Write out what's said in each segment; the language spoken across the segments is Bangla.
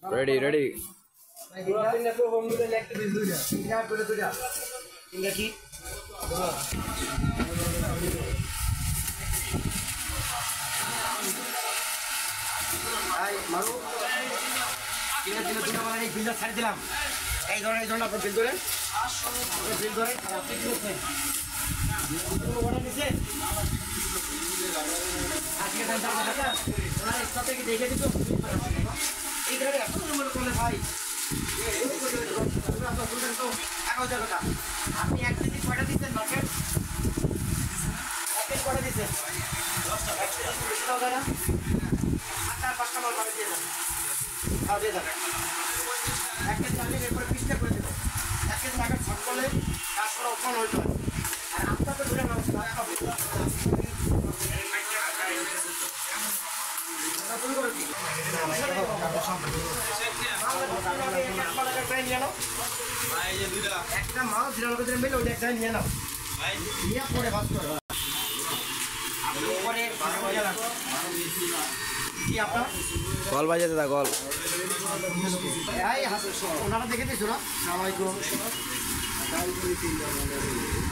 Ready, ready. ছাড়ি দিলাম এই ধরনের আপনার বিল ধরেন বিল ধরেন দেখে দিত এই ধরনের এত মনে করলে ভাই আপনি এক কেজি কয়টা দিচ্ছেন মার্কেট এক কেজি কয়টা দিচ্ছেন 5টা মাল পাঠিয়ে দিয়ে যাবেন দিয়ে যাবেন এক কেজি আনলে এরপরে পিসটা করে দেবেন এক কেজি টাকা শর্ট করলে কাজ করা ওখানে হইতে হয় আর আপনাকে ধরে মানুষ একটা মাল 93 মিল ওইটা একটা নিয়ে নাও নিয়ে পরে ভাত করো কল বাজাতে দা কল ওনারা দেখে দিয়েছো না সালামালাইকুম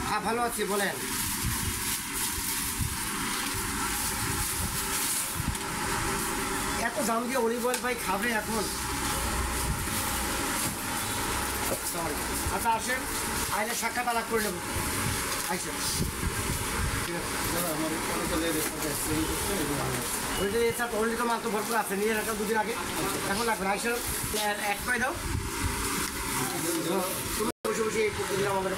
হ্যাঁ ভালো আছি বলেন এত দাম দিয়ে অলিভ অয়েল ভাই খাবে এখন আচ্ছা আসেন আইলে সাক্ষাৎ আলাপ করে নেব আইসেন অলরেডি তো মাল তো ভরপুর আছে নিয়ে রাখা দুদিন আগে এখন লাগবে না আইসেন এক করে দাও বসে বসে দিলাম আমাদের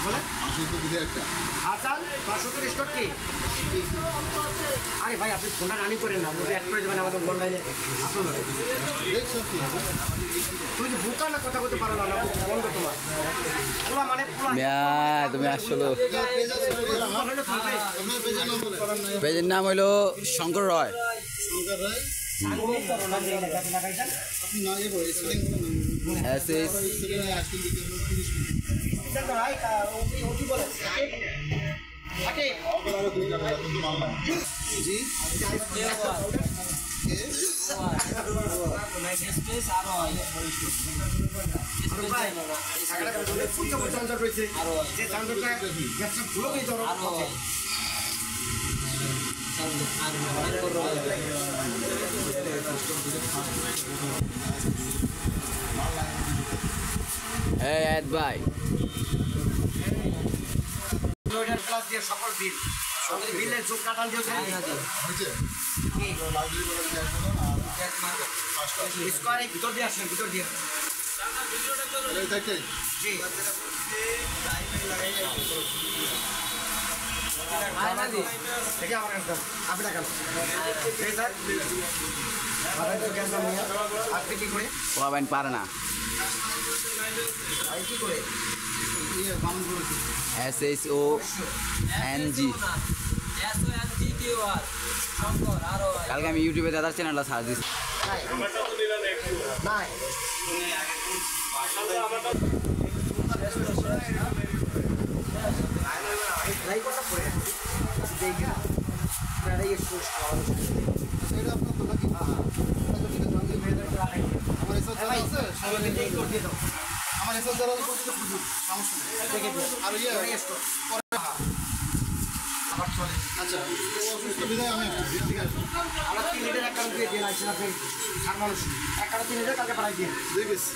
বলে হাসান 570 স্টক কি আরে ভাই আপনি ফোনটা রানি করেন না এক করে দেবেন আমাদের অনলাইনে তুই যে বোকা না কথা বলতে পারো না বন্ধ তোমার পুরা মানে তুমি আসলো পেজের নাম হইলো শঙ্কর রয় ভাই সকল বিল বিলের চোখ কাটান দিয়ে ভিতর দিয়ে আসেন ভিতর দিয়ে পারে না SHONG কালকে আমি ইউটিউবে দাদার চ্যানেলটা সার্চ দিচ্ছি আমার এসব দ্বারা আর আচ্ছা অসুস্থ বিদায় আমি আমরা 3 লিটার অ্যাকাউন্ট দিয়ে দিয়ে লাগছে আপনি আর মানুষ 1 কাটা 3 লিটার কালকে পাঠাই দিয়ে 2 বেশি